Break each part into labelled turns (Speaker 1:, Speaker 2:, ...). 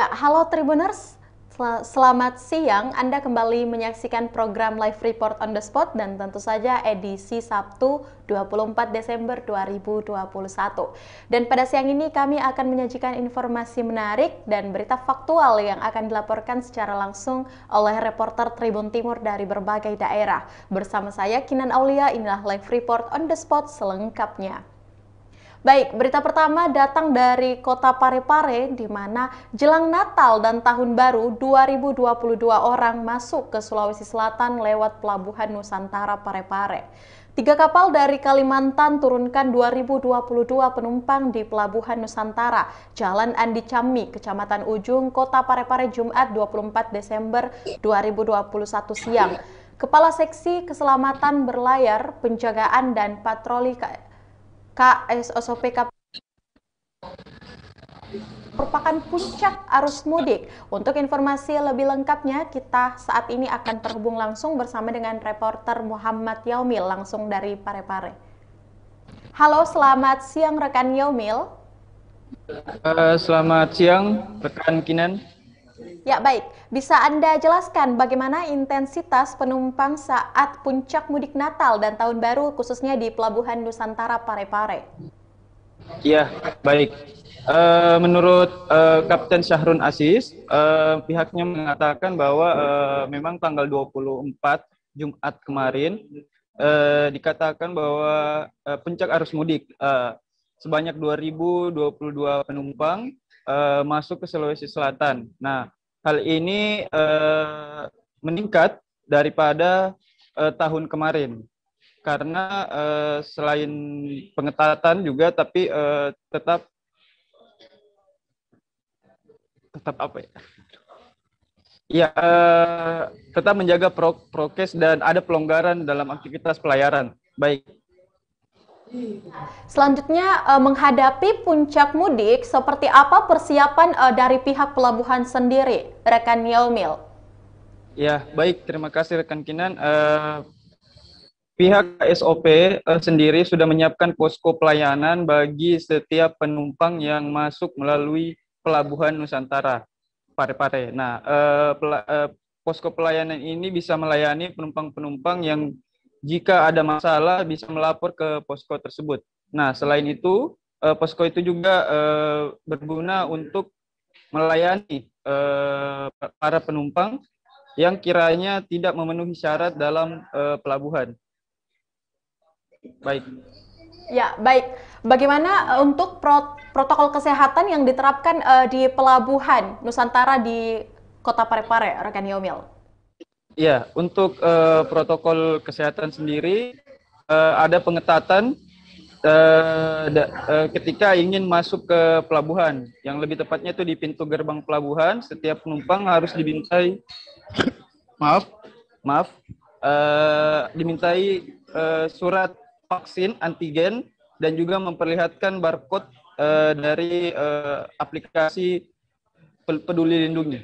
Speaker 1: Ya, halo Tribuners. Selamat siang. Anda kembali menyaksikan program Live Report on the Spot dan tentu saja edisi Sabtu 24 Desember 2021. Dan pada siang ini kami akan menyajikan informasi menarik dan berita faktual yang akan dilaporkan secara langsung oleh reporter Tribun Timur dari berbagai daerah. Bersama saya Kinan Aulia, inilah Live Report on the Spot selengkapnya. Baik, berita pertama datang dari kota Parepare, di mana jelang Natal dan Tahun Baru 2022 orang masuk ke Sulawesi Selatan lewat Pelabuhan Nusantara Parepare. 3 kapal dari Kalimantan turunkan 2022 penumpang di Pelabuhan Nusantara, Jalan Andi Cami, Kecamatan Ujung, Kota Parepare, Jumat 24 Desember 2021 siang. Kepala Seksi Keselamatan Berlayar, Penjagaan dan Patroli KSOP merupakan puncak arus mudik. Untuk informasi lebih lengkapnya, kita saat ini akan terhubung langsung bersama dengan reporter Muhammad Yaumil langsung dari Parepare. Halo, selamat siang rekan Yaumil.
Speaker 2: Selamat siang rekan Kinan.
Speaker 1: Ya baik, bisa Anda jelaskan bagaimana intensitas penumpang saat puncak mudik Natal dan Tahun Baru khususnya di Pelabuhan Nusantara Parepare?
Speaker 2: Ya, baik. Menurut Kapten Syahrun Aziz, pihaknya mengatakan bahwa memang tanggal 24 Jumat kemarin dikatakan bahwa puncak arus mudik sebanyak 2022 penumpang masuk ke Sulawesi Selatan. Nah, hal ini meningkat daripada tahun kemarin karena selain pengetatan juga, tapi tetap apa ya? Ya, tetap menjaga prokes dan ada pelonggaran dalam aktivitas pelayaran. Baik.
Speaker 1: Selanjutnya, menghadapi puncak mudik, seperti apa persiapan dari pihak pelabuhan sendiri, rekan Yaumil?
Speaker 2: Ya, baik. Terima kasih rekan Kinan. Pihak SOP sendiri sudah menyiapkan posko pelayanan bagi setiap penumpang yang masuk melalui Pelabuhan Nusantara Parepare. Nah, posko pelayanan ini bisa melayani penumpang-penumpang yang jika ada masalah bisa melapor ke posko tersebut. Nah, selain itu, posko itu juga berguna untuk melayani para penumpang yang kiranya tidak memenuhi syarat dalam pelabuhan. Baik.
Speaker 1: Ya, baik. Bagaimana untuk protokol kesehatan yang diterapkan di Pelabuhan Nusantara di Kota Parepare, rekan Yaumil?
Speaker 2: Ya, untuk protokol kesehatan sendiri ada pengetatan ketika ingin masuk ke pelabuhan. Yang lebih tepatnya itu di pintu gerbang pelabuhan, setiap penumpang harus dimintai dimintai surat vaksin antigen dan juga memperlihatkan barcode dari aplikasi Peduli Lindungi.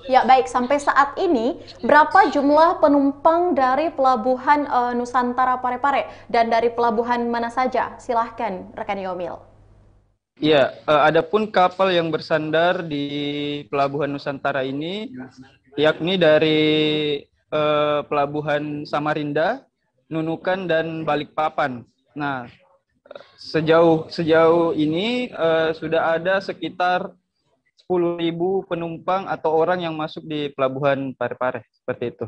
Speaker 1: Ya baik, sampai saat ini berapa jumlah penumpang dari Pelabuhan Nusantara Parepare dan dari pelabuhan mana saja? Silahkan rekan Yaumil.
Speaker 2: Ya, adapun kapal yang bersandar di Pelabuhan Nusantara ini, yakni dari Pelabuhan Samarinda, Nunukan dan Balikpapan. Nah, sejauh ini sudah ada sekitar 10.000 penumpang atau orang yang masuk di Pelabuhan Parepare, seperti itu.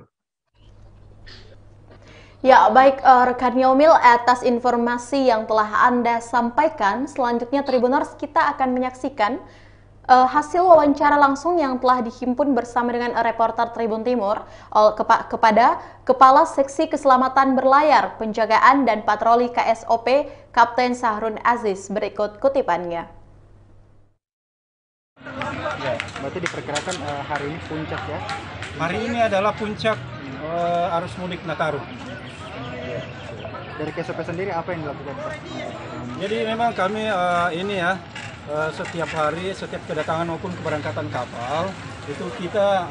Speaker 1: Ya, baik rekan Yaumil, atas informasi yang telah Anda sampaikan, selanjutnya Tribuners kita akan menyaksikan hasil wawancara langsung yang telah dihimpun bersama dengan reporter Tribun Timur kepada Kepala Seksi Keselamatan Berlayar, Penjagaan dan Patroli KSOP, Kapten Syahrun Aziz. Berikut kutipannya.
Speaker 3: Ya, berarti diperkirakan hari ini puncak ya?
Speaker 4: Hari ini adalah puncak arus mudik Nataru.
Speaker 3: Dari KSOP sendiri apa yang dilakukan Pak?
Speaker 4: Jadi memang kami setiap hari, setiap kedatangan maupun keberangkatan kapal itu kita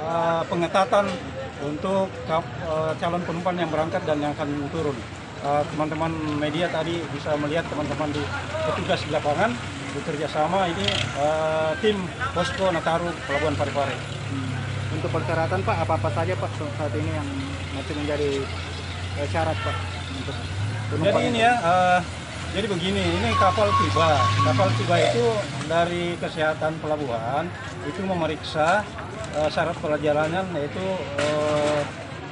Speaker 4: pengetatan untuk calon penumpang yang berangkat dan yang akan turun. Teman-teman media tadi bisa melihat teman-teman di petugas di lapangan bekerja sama ini tim Posko Nataru Pelabuhan Parepare.
Speaker 3: Untuk persyaratan Pak, apa-apa saja Pak saat ini yang masih menjadi syarat Pak untuk penumpang?
Speaker 4: Jadi ini ya, jadi begini, ini kapal tiba. Kapal tiba itu dari kesehatan pelabuhan itu memeriksa syarat perjalanan, yaitu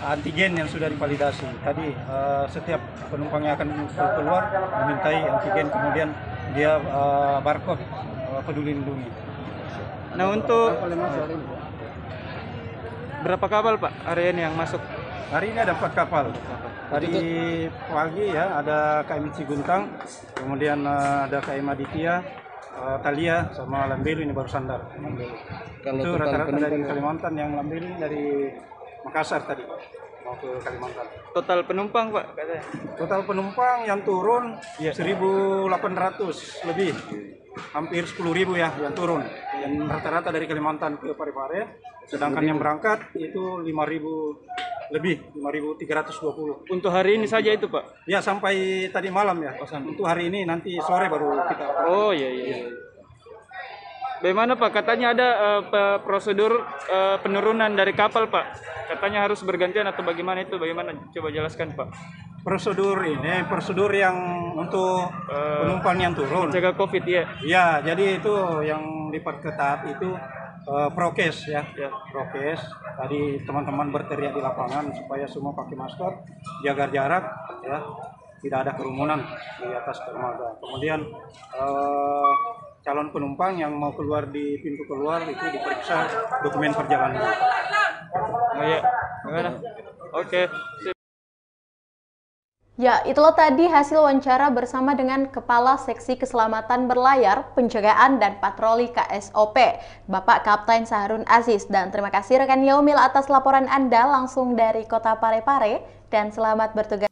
Speaker 4: antigen yang sudah divalidasi. Tadi setiap penumpang yang akan keluar dimintai antigen, kemudian dia barcode peduli lindungi.
Speaker 3: Nah, untuk berapa kapal Pak hari ini yang masuk?
Speaker 4: Hari ini ada 4 kapal. Tadi pagi ya ada KM Ciguntang, kemudian ada KM Aditya, Thalia, sama Lambelu ini baru sandar. Itu rata-rata dari Kalimantan, yang Lambelu dari Makassar tadi mau ke Kalimantan.
Speaker 3: Total penumpang Pak katanya?
Speaker 4: Total penumpang yang turun 1.800 lebih, hampir 10.000 ya yang turun. Yang rata-rata dari Kalimantan ke Parepare, sedangkan yang berangkat itu 5.000 lebih, 5.320.
Speaker 3: Untuk hari ini saja itu Pak?
Speaker 4: Ya, sampai tadi malam ya. Untuk hari ini, nanti sore baru kita.
Speaker 3: Oh iya. Bagaimana Pak? Katanya ada prosedur penurunan dari kapal Pak. Katanya harus bergantian atau bagaimana itu? Bagaimana? Coba jelaskan Pak.
Speaker 4: Prosedur ini, prosedur yang untuk penumpang yang turun.
Speaker 3: Mencegah COVID ya?
Speaker 4: Ya, jadi itu yang diperketat itu prokes ya. Prokes. Tadi teman-teman berteriak di lapangan supaya semua pakai masker, jaga jarak ya, tidak ada kerumunan di atas dermaga. Kemudian calon penumpang yang mau keluar di pintu keluar itu diperiksa dokumen perjalanan.
Speaker 3: Oh iya, gimana? Oke.
Speaker 1: Ya, itulah tadi hasil wawancara bersama dengan Kepala Seksi Keselamatan Berlayar, Penjagaan dan Patroli KSOP, Bapak Kapten Saharun Aziz. Dan terima kasih rekan Yaumil atas laporan Anda langsung dari Kota Parepare, dan selamat bertugas.